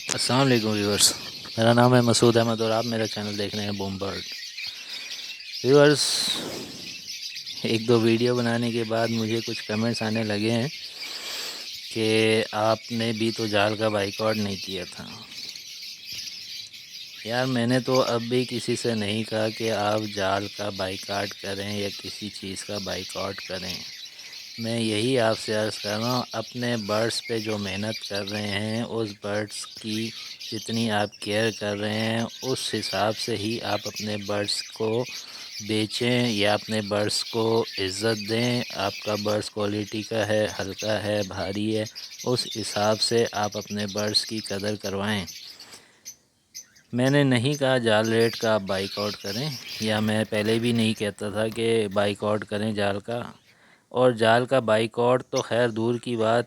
السلام علیکم ویورس، میرا نام ہے مسعود احمد اور آپ میرا چینل دیکھ رہے ہیں بوم برڈ ویورس۔ ایک دو ویڈیو بنانے کے بعد مجھے کچھ کمنٹس آنے لگے ہیں کہ آپ نے بھی تو جال کا بائیکاٹ نہیں کیا تھا۔ یار میں نے تو اب بھی کسی سے نہیں کہا کہ آپ جال کا بائیکاٹ کریں یا کسی چیز کا بائیکاٹ کریں۔ میں یہی آپ سے عرض کر رہا ہوں، اپنے برڈس پہ جو محنت کر رہے ہیں اس برڈس کی جتنی آپ کیئر کر رہے ہیں اس حساب سے ہی آپ اپنے برڈس کو بیچیں یا اپنے برڈس کو عزت دیں۔ آپ کا برڈس کوالٹی کا ہے، ہلکا ہے، بھاری ہے، اس حساب سے آپ اپنے برڈس کی قدر کروائیں۔ میں نے نہیں کہا جال ریٹ کا آپ بائیک آؤٹ کریں، یا میں پہلے بھی نہیں کہتا تھا کہ بائیک آؤٹ کریں جال کا۔ اور جال کا بائیک آؤٹ تو خیر دور کی بات،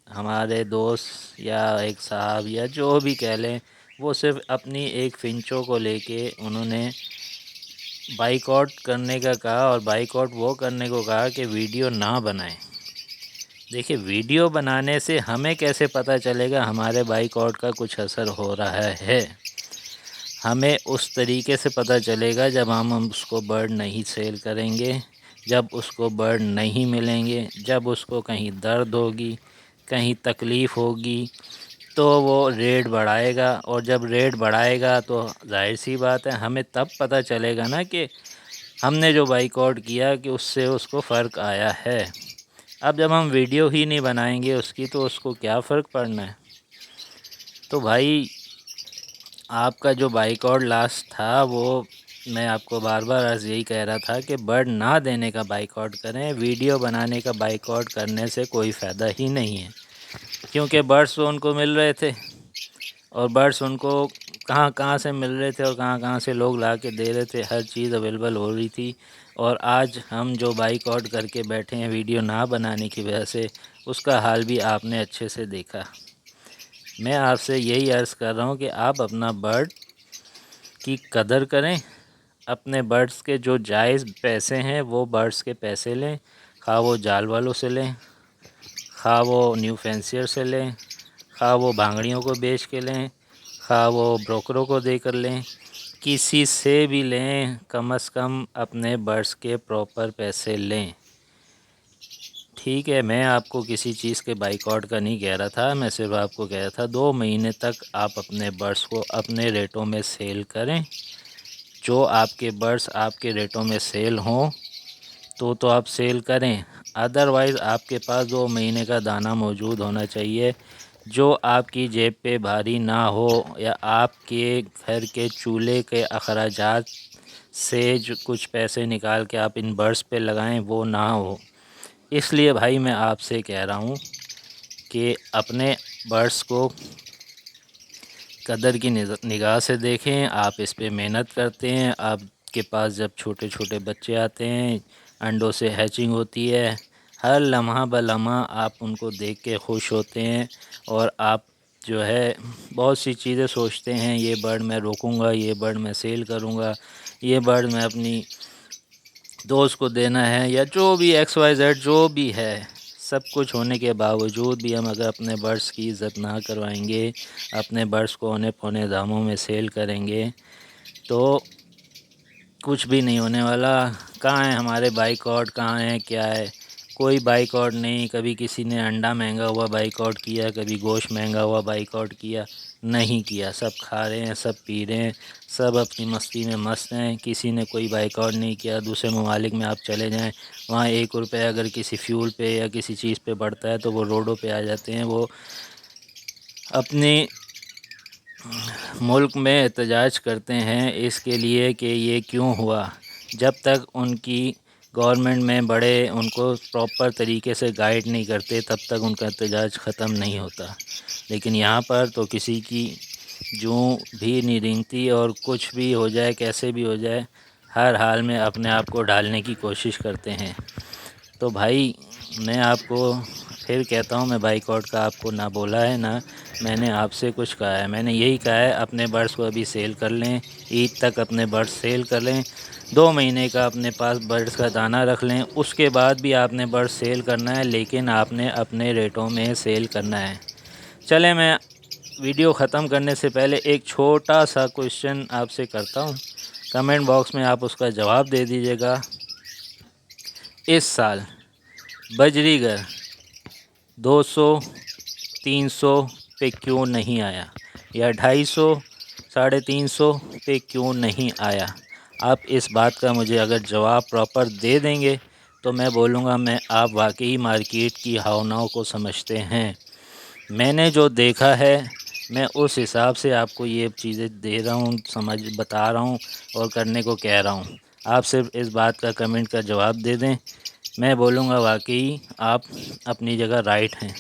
ہمارے دوست یا ایک صاحب یا جو بھی کہہ لیں، وہ صرف اپنی ایک فنچوں کو لے کے انہوں نے بائیک آؤٹ کرنے کا کہا، اور بائیک آؤٹ وہ کرنے کو کہا کہ ویڈیو نہ بنائیں۔ دیکھیے ویڈیو بنانے سے ہمیں کیسے پتہ چلے گا ہمارے بائیک آؤٹ کا کچھ اثر ہو رہا ہے؟ ہمیں اس طریقے سے پتہ چلے گا جب ہم اس کو برڈ نہیں سیل کریں گے، جب اس کو برڈ نہیں ملیں گے، جب اس کو کہیں درد ہوگی، کہیں تکلیف ہوگی تو وہ ریٹ بڑھائے گا، اور جب ریٹ بڑھائے گا تو ظاہر سی بات ہے ہمیں تب پتہ چلے گا نا کہ ہم نے جو بائیک آؤٹ کیا کہ اس سے اس کو فرق آیا ہے۔ اب جب ہم ویڈیو ہی نہیں بنائیں گے اس کی تو اس کو کیا فرق پڑنا ہے؟ تو بھائی آپ کا جو بائیک آؤٹ لاسٹ تھا وہ میں آپ کو بار بار عرض یہی کہہ رہا تھا کہ برڈ نہ دینے کا بائیک آؤٹ کریں، ویڈیو بنانے کا بائیک آؤٹ کرنے سے کوئی فائدہ ہی نہیں ہے، کیونکہ برڈس تو ان کو مل رہے تھے، اور برڈس ان کو کہاں کہاں سے مل رہے تھے اور کہاں کہاں سے لوگ لا کے دے رہے تھے، ہر چیز اویلیبل ہو رہی تھی۔ اور آج ہم جو بائیک آؤٹ کر کے بیٹھے ہیں ویڈیو نہ بنانے کی وجہ سے، اس کا حال بھی آپ نے اچھے سے دیکھا۔ میں آپ سے یہی عرض کر رہا ہوں کہ آپ اپنا برڈ کی قدر کریں، اپنے برڈس کے جو جائز پیسے ہیں وہ برڈس کے پیسے لیں، خواہ وہ جال والوں سے لیں، خواہ وہ نیو فینسیئر سے لیں، خواہ وہ بھانگڑیوں کو بیچ کے لیں، خواہ وہ بروکروں کو دے کر لیں، کسی سے بھی لیں، کم از کم اپنے برڈس کے پراپر پیسے لیں۔ ٹھیک ہے، میں آپ کو کسی چیز کے بائیک آؤٹ کا نہیں کہہ رہا تھا، میں صرف آپ کو کہہ رہا تھا 2 مہینے تک آپ اپنے برڈس کو اپنے ریٹوں میں سیل کریں۔ جو آپ کے برڈس آپ کے ریٹوں میں سیل ہوں تو آپ سیل کریں، ادروائز آپ کے پاس 2 مہینے کا دانہ موجود ہونا چاہیے جو آپ کی جیب پہ بھاری نہ ہو، یا آپ کے گھر کے چولہے کے اخراجات سے جو کچھ پیسے نکال کے آپ ان برڈس پہ لگائیں وہ نہ ہو۔ اس لیے بھائی میں آپ سے کہہ رہا ہوں کہ اپنے برڈس کو قدر کی نگاہ سے دیکھیں۔ آپ اس پہ محنت کرتے ہیں، آپ کے پاس جب چھوٹے چھوٹے بچے آتے ہیں، انڈوں سے ہیچنگ ہوتی ہے، ہر لمحہ بلمحہ آپ ان کو دیکھ کے خوش ہوتے ہیں، اور آپ جو ہے بہت سی چیزیں سوچتے ہیں، یہ برڈ میں روکوں گا، یہ برڈ میں سیل کروں گا، یہ برڈ میں اپنی دوست کو دینا ہے، یا جو بھی ایکس وائی زیڈ جو بھی ہے۔ سب کچھ ہونے کے باوجود بھی ہم اگر اپنے برڈس کی عزت نہ کروائیں گے، اپنے برڈس کو اونے پونے داموں میں سیل کریں گے تو کچھ بھی نہیں ہونے والا۔ کہاں ہیں ہمارے بائیک آؤٹ، کہاں ہیں، کیا ہے؟ کوئی بائیک آؤٹ نہیں۔ کبھی کسی نے انڈا مہنگا ہوا بائیک آؤٹ کیا، کبھی گوشت مہنگا ہوا بائیک آؤٹ کیا، نہیں کیا۔ سب کھا رہے ہیں، سب پی رہے ہیں، سب اپنی مستی میں مست ہیں، کسی نے کوئی بائیک آؤٹ نہیں کیا۔ دوسرے ممالک میں آپ چلے جائیں، وہاں 1 روپے اگر کسی فیول پہ یا کسی چیز پہ بڑھتا ہے تو وہ روڈوں پہ آ جاتے ہیں، وہ اپنی ملک میں احتجاج کرتے ہیں اس کے لیے کہ یہ کیوں ہوا۔ جب تک ان کی گورنمنٹ میں بڑے ان کو پراپر طریقے سے گائیڈ نہیں کرتے تب تک ان کا احتجاج ختم نہیں ہوتا۔ لیکن یہاں پر تو کسی کی جوں بھی نہیں رینگتی، اور کچھ بھی ہو جائے، کیسے بھی ہو جائے، ہر حال میں اپنے آپ کو ڈالنے کی کوشش کرتے ہیں۔ تو بھائی میں آپ کو پھر کہتا ہوں، میں بائیک آؤٹ کا آپ کو نہ بولا ہے نہ میں نے آپ سے کچھ کہا ہے۔ میں نے یہی کہا ہے اپنے برڈس کو ابھی سیل کر لیں، عید تک اپنے برڈس سیل کر لیں، 2 مہینے کا اپنے پاس برڈس کا دانہ رکھ لیں، اس کے بعد بھی آپ نے برڈس سیل کرنا ہے، لیکن آپ نے اپنے ریٹوں میں سیل کرنا ہے۔ چلیں میں ویڈیو ختم کرنے سے پہلے ایک چھوٹا سا کویشچن آپ سے کرتا ہوں، کمنٹ باکس میں آپ اس کا جواب دے دیجیے گا۔ اس سال بجری گھر 200 300 پہ کیوں نہیں آیا، یا 250 350 پہ کیوں نہیں آیا؟ آپ اس بات کا مجھے اگر جواب پراپر دے دیں گے تو میں بولوں گا آپ واقعی مارکیٹ کی ہاؤ کو سمجھتے ہیں۔ میں نے جو دیکھا ہے میں اس حساب سے آپ کو یہ چیزیں دے رہا ہوں، بتا رہا ہوں اور کرنے کو کہہ رہا ہوں۔ آپ صرف اس بات کا کمنٹ کا جواب دے دیں، میں بولوں گا واقعی آپ اپنی جگہ رائٹ ہیں۔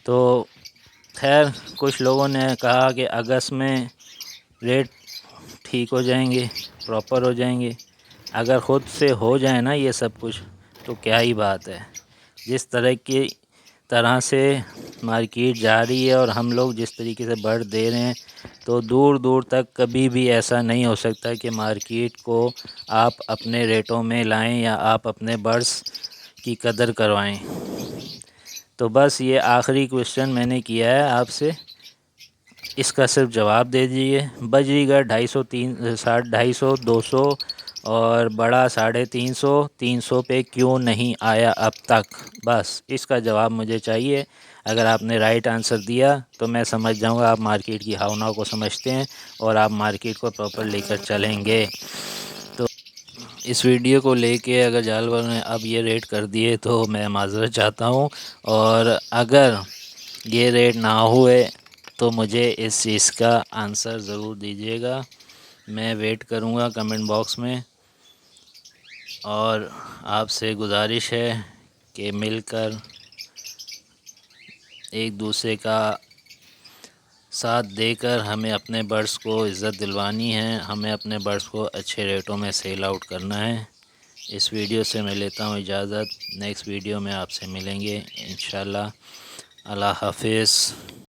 تو خیر، کچھ لوگوں نے کہا کہ اگست میں ریٹ ٹھیک ہو جائیں گے، پراپر ہو جائیں گے۔ اگر خود سے ہو جائے نا یہ سب کچھ تو کیا ہی بات ہے۔ جس طرح سے مارکیٹ جا رہی ہے اور ہم لوگ جس طریقے سے بڑھ دے رہے ہیں تو دور دور تک کبھی بھی ایسا نہیں ہو سکتا کہ مارکیٹ کو آپ اپنے ریٹوں میں لائیں یا آپ اپنے برڈز کی قدر کروائیں۔ تو بس یہ آخری کویشچن میں نے کیا ہے آپ سے، اس کا صرف جواب دے دیجیے۔ بجری گھر 250 200 اور بڑا 350 300 پہ کیوں نہیں آیا اب تک؟ بس اس کا جواب مجھے چاہیے۔ اگر آپ نے رائٹ آنسر دیا تو میں سمجھ جاؤں گا آپ مارکیٹ کی ہاؤ کو سمجھتے ہیں اور آپ مارکیٹ کو پراپر لے کر چلیں گے۔ تو اس ویڈیو کو لے کے اگر جال نے اب یہ ریٹ کر دیے تو میں معذرت چاہتا ہوں، اور اگر یہ ریٹ نہ ہوئے تو مجھے اس چیز کا آنسر ضرور دیجیے گا۔ میں ویٹ کروں گا کمنٹ باکس میں، اور آپ سے گزارش ہے کہ مل کر ایک دوسرے کا ساتھ دے کر ہمیں اپنے برڈز کو عزت دلوانی ہے، ہمیں اپنے برڈز کو اچھے ریٹوں میں سیل آؤٹ کرنا ہے۔ اس ویڈیو سے میں لیتا ہوں اجازت، نیکسٹ ویڈیو میں آپ سے ملیں گے انشاءاللہ۔ اللہ حافظ۔